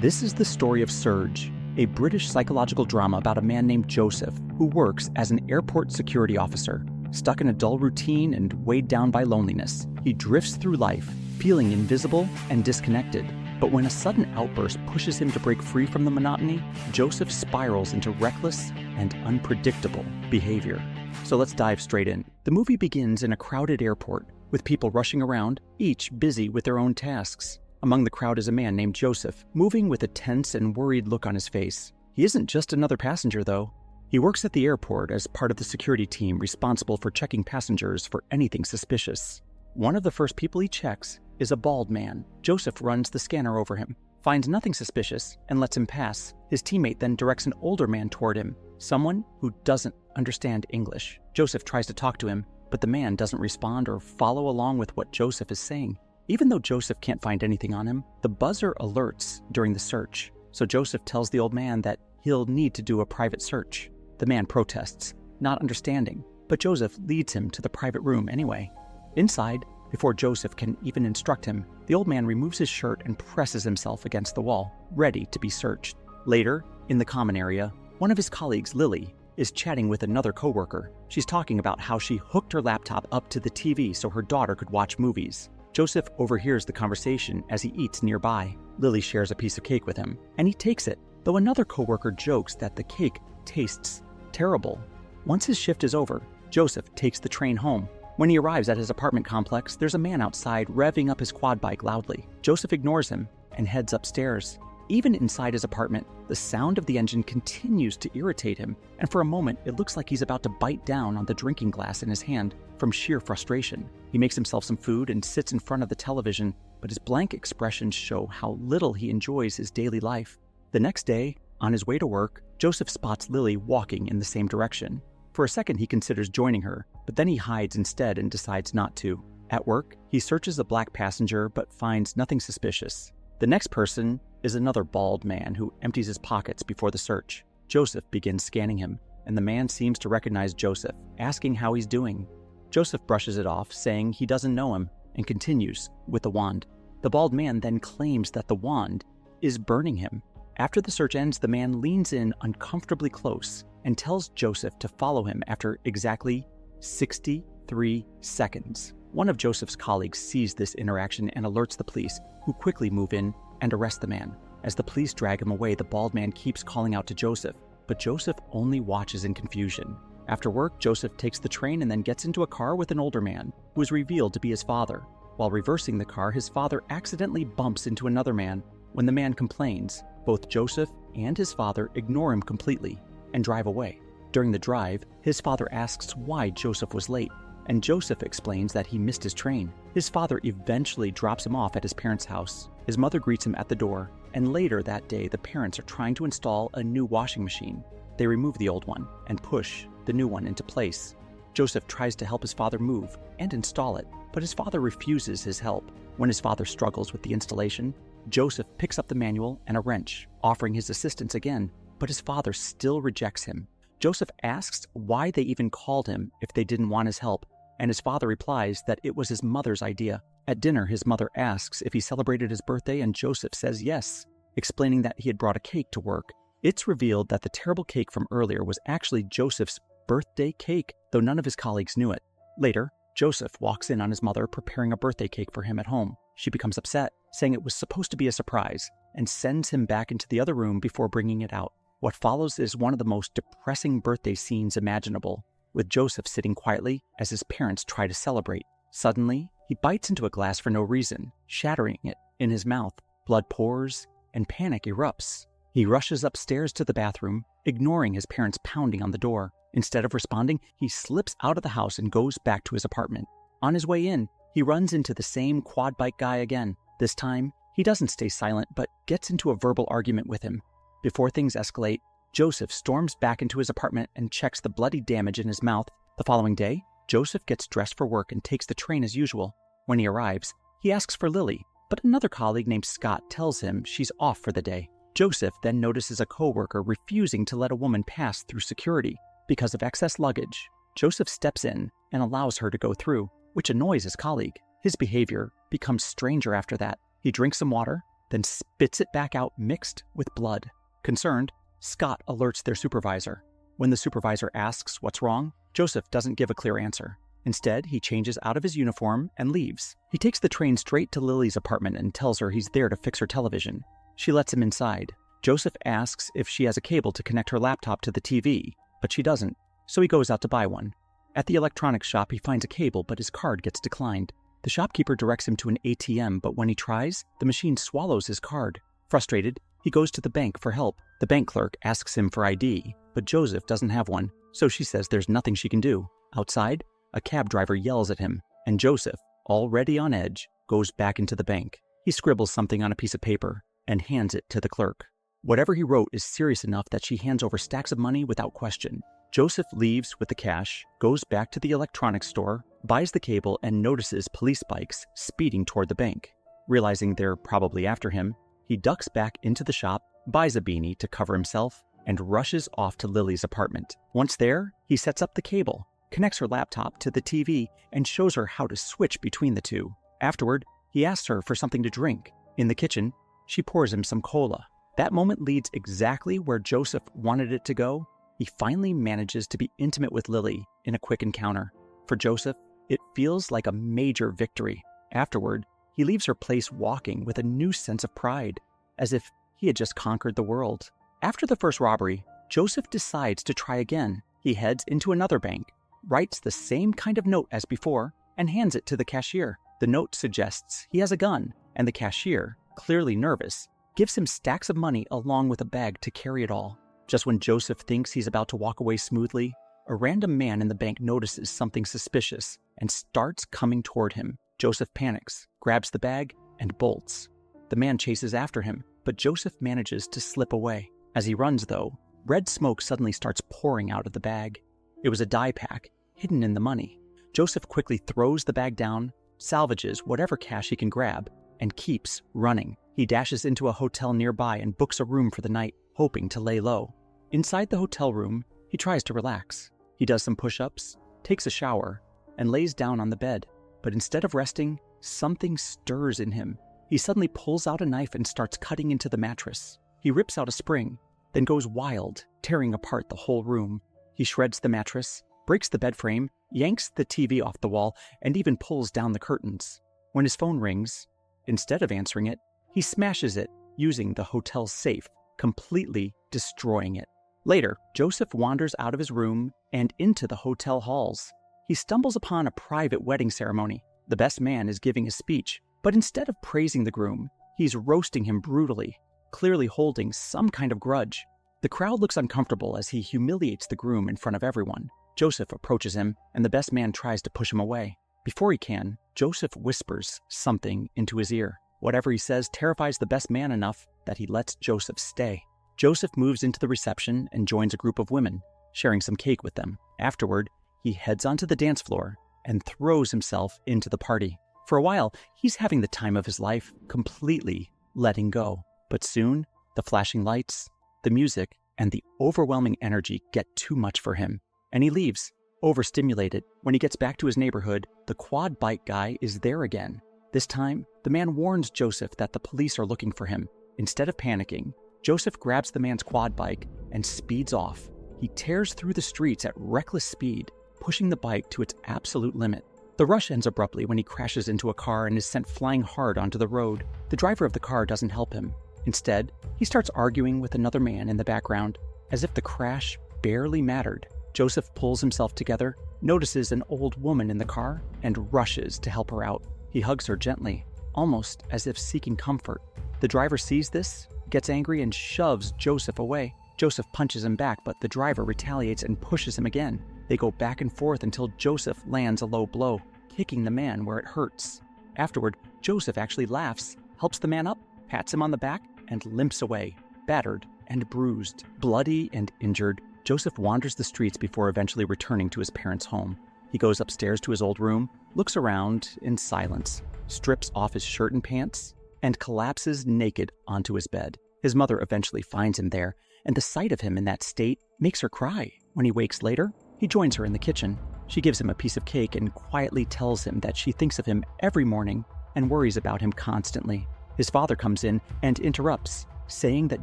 This is the story of Surge, a British psychological drama about a man named Joseph who works as an airport security officer. Stuck in a dull routine and weighed down by loneliness, he drifts through life, feeling invisible and disconnected. But when a sudden outburst pushes him to break free from the monotony, Joseph spirals into reckless and unpredictable behavior. So let's dive straight in. The movie begins in a crowded airport, with people rushing around, each busy with their own tasks. Among the crowd is a man named Joseph, moving with a tense and worried look on his face. He isn't just another passenger, though. He works at the airport as part of the security team responsible for checking passengers for anything suspicious. One of the first people he checks is a bald man. Joseph runs the scanner over him, finds nothing suspicious, and lets him pass. His teammate then directs an older man toward him, someone who doesn't understand English. Joseph tries to talk to him, but the man doesn't respond or follow along with what Joseph is saying. Even though Joseph can't find anything on him, the buzzer alerts during the search, so Joseph tells the old man that he'll need to do a private search. The man protests, not understanding, but Joseph leads him to the private room anyway. Inside, before Joseph can even instruct him, the old man removes his shirt and presses himself against the wall, ready to be searched. Later, in the common area, one of his colleagues, Lily, is chatting with another coworker. She's talking about how she hooked her laptop up to the TV so her daughter could watch movies. Joseph overhears the conversation as he eats nearby. Lily shares a piece of cake with him, and he takes it, though another coworker jokes that the cake tastes terrible. Once his shift is over, Joseph takes the train home. When he arrives at his apartment complex, there's a man outside revving up his quad bike loudly. Joseph ignores him and heads upstairs. Even inside his apartment, the sound of the engine continues to irritate him, and for a moment it looks like he's about to bite down on the drinking glass in his hand from sheer frustration. He makes himself some food and sits in front of the television, but his blank expressions show how little he enjoys his daily life. The next day, on his way to work, Joseph spots Lily walking in the same direction. For a second, he considers joining her, but then he hides instead and decides not to. At work, he searches a black passenger but finds nothing suspicious. The next person is another bald man who empties his pockets before the search. Joseph begins scanning him, and the man seems to recognize Joseph, asking how he's doing. Joseph brushes it off, saying he doesn't know him, and continues with the wand. The bald man then claims that the wand is burning him. After the search ends, the man leans in uncomfortably close and tells Joseph to follow him after exactly 63 seconds. One of Joseph's colleagues sees this interaction and alerts the police, who quickly move in and arrest the man. As the police drag him away, the bald man keeps calling out to Joseph, but Joseph only watches in confusion. After work, Joseph takes the train and then gets into a car with an older man, who is revealed to be his father. While reversing the car, his father accidentally bumps into another man. When the man complains, both Joseph and his father ignore him completely and drive away. During the drive, his father asks why Joseph was late, and Joseph explains that he missed his train. His father eventually drops him off at his parents' house. His mother greets him at the door, and later that day, the parents are trying to install a new washing machine. They remove the old one and push the new one into place. Joseph tries to help his father move and install it, but his father refuses his help. When his father struggles with the installation, Joseph picks up the manual and a wrench, offering his assistance again, but his father still rejects him. Joseph asks why they even called him if they didn't want his help, and his father replies that it was his mother's idea. At dinner, his mother asks if he celebrated his birthday, and Joseph says yes, explaining that he had brought a cake to work. It's revealed that the terrible cake from earlier was actually Joseph's birthday cake, though none of his colleagues knew it. Later, Joseph walks in on his mother preparing a birthday cake for him at home. She becomes upset, saying it was supposed to be a surprise, and sends him back into the other room before bringing it out. What follows is one of the most depressing birthday scenes imaginable, with Joseph sitting quietly as his parents try to celebrate. Suddenly, he bites into a glass for no reason, shattering it in his mouth. Blood pours, and panic erupts. He rushes upstairs to the bathroom, ignoring his parents pounding on the door. Instead of responding, he slips out of the house and goes back to his apartment. On his way in, he runs into the same quad bike guy again. This time, he doesn't stay silent, but gets into a verbal argument with him. Before things escalate, Joseph storms back into his apartment and checks the bloody damage in his mouth. The following day, Joseph gets dressed for work and takes the train as usual. When he arrives, he asks for Lily, but another colleague named Scott tells him she's off for the day. Joseph then notices a coworker refusing to let a woman pass through security because of excess luggage. Joseph steps in and allows her to go through, which annoys his colleague. His behavior becomes stranger after that. He drinks some water, then spits it back out mixed with blood. Concerned, Scott alerts their supervisor. When the supervisor asks what's wrong, Joseph doesn't give a clear answer. Instead, he changes out of his uniform and leaves. He takes the train straight to Lily's apartment and tells her he's there to fix her television. She lets him inside. Joseph asks if she has a cable to connect her laptop to the TV, but she doesn't, so he goes out to buy one. At the electronics shop, he finds a cable, but his card gets declined. The shopkeeper directs him to an ATM, but when he tries, the machine swallows his card. Frustrated, he goes to the bank for help. The bank clerk asks him for ID, but Joseph doesn't have one, so she says there's nothing she can do. Outside, a cab driver yells at him, and Joseph, already on edge, goes back into the bank. He scribbles something on a piece of paper and hands it to the clerk. Whatever he wrote is serious enough that she hands over stacks of money without question. Joseph leaves with the cash, goes back to the electronics store, buys the cable, and notices police bikes speeding toward the bank. Realizing they're probably after him, he ducks back into the shop, buys a beanie to cover himself, and rushes off to Lily's apartment. Once there, he sets up the cable, connects her laptop to the TV, and shows her how to switch between the two. Afterward, he asks her for something to drink. In the kitchen, she pours him some cola. That moment leads exactly where Joseph wanted it to go. He finally manages to be intimate with Lily in a quick encounter. For Joseph, it feels like a major victory. Afterward, he leaves her place walking with a new sense of pride, as if he had just conquered the world. After the first robbery, Joseph decides to try again. He heads into another bank, writes the same kind of note as before, and hands it to the cashier. The note suggests he has a gun, and the cashier, clearly nervous, gives him stacks of money along with a bag to carry it all. Just when Joseph thinks he's about to walk away smoothly, a random man in the bank notices something suspicious and starts coming toward him. Joseph panics, grabs the bag, and bolts. The man chases after him, but Joseph manages to slip away. As he runs, though, red smoke suddenly starts pouring out of the bag. It was a dye pack, hidden in the money. Joseph quickly throws the bag down, salvages whatever cash he can grab, and keeps running. He dashes into a hotel nearby and books a room for the night, hoping to lay low. Inside the hotel room, he tries to relax. He does some push-ups, takes a shower, and lays down on the bed. But instead of resting, something stirs in him. He suddenly pulls out a knife and starts cutting into the mattress. He rips out a spring, then goes wild, tearing apart the whole room. He shreds the mattress, breaks the bed frame, yanks the TV off the wall, and even pulls down the curtains. When his phone rings, instead of answering it, he smashes it using the hotel's safe, completely destroying it. Later, Joseph wanders out of his room and into the hotel halls. He stumbles upon a private wedding ceremony. The best man is giving a speech, but instead of praising the groom, he's roasting him brutally, clearly holding some kind of grudge. The crowd looks uncomfortable as he humiliates the groom in front of everyone. Joseph approaches him, and the best man tries to push him away. Before he can, Joseph whispers something into his ear. Whatever he says terrifies the best man enough that he lets Joseph stay. Joseph moves into the reception and joins a group of women, sharing some cake with them. Afterward, he heads onto the dance floor and throws himself into the party. For a while, he's having the time of his life, completely letting go. But soon, the flashing lights, the music, and the overwhelming energy get too much for him, and he leaves, overstimulated. When he gets back to his neighborhood, the quad bike guy is there again. This time, the man warns Joseph that the police are looking for him. Instead of panicking, Joseph grabs the man's quad bike and speeds off. He tears through the streets at reckless speed, pushing the bike to its absolute limit. The rush ends abruptly when he crashes into a car and is sent flying hard onto the road. The driver of the car doesn't help him. Instead, he starts arguing with another man in the background, as if the crash barely mattered. Joseph pulls himself together, notices an old woman in the car, and rushes to help her out. He hugs her gently, almost as if seeking comfort. The driver sees this, gets angry, and shoves Joseph away. Joseph punches him back, but the driver retaliates and pushes him again. They go back and forth until Joseph lands a low blow, kicking the man where it hurts. Afterward, Joseph actually laughs, helps the man up, pats him on the back, and limps away, battered and bruised. Bloody and injured, Joseph wanders the streets before eventually returning to his parents' home. He goes upstairs to his old room, looks around in silence, strips off his shirt and pants, and collapses naked onto his bed. His mother eventually finds him there, and the sight of him in that state makes her cry. When he wakes later, he joins her in the kitchen. She gives him a piece of cake and quietly tells him that she thinks of him every morning and worries about him constantly. His father comes in and interrupts, saying that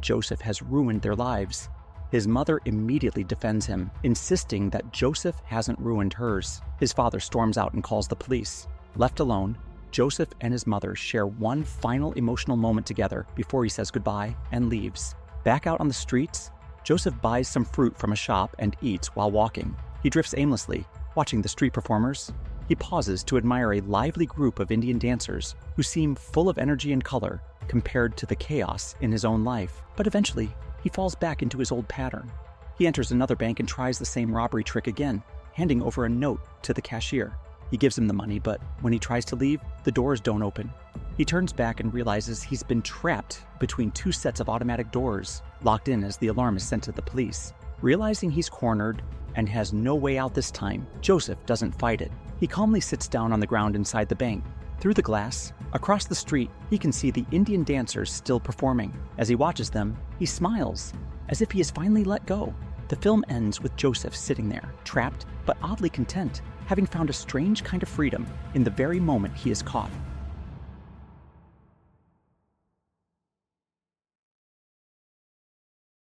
Joseph has ruined their lives. His mother immediately defends him, insisting that Joseph hasn't ruined hers. His father storms out and calls the police. Left alone, Joseph and his mother share one final emotional moment together before he says goodbye and leaves. Back out on the streets, Joseph buys some fruit from a shop and eats while walking. He drifts aimlessly, watching the street performers. He pauses to admire a lively group of Indian dancers who seem full of energy and color compared to the chaos in his own life. But eventually, he falls back into his old pattern. He enters another bank and tries the same robbery trick again, handing over a note to the cashier. He gives him the money, but when he tries to leave, the doors don't open. He turns back and realizes he's been trapped between two sets of automatic doors, locked in as the alarm is sent to the police. Realizing he's cornered and has no way out this time, Joseph doesn't fight it. He calmly sits down on the ground inside the bank. Through the glass, across the street, he can see the Indian dancers still performing. As he watches them, he smiles, as if he has finally let go. The film ends with Joseph sitting there, trapped but oddly content, having found a strange kind of freedom in the very moment he is caught.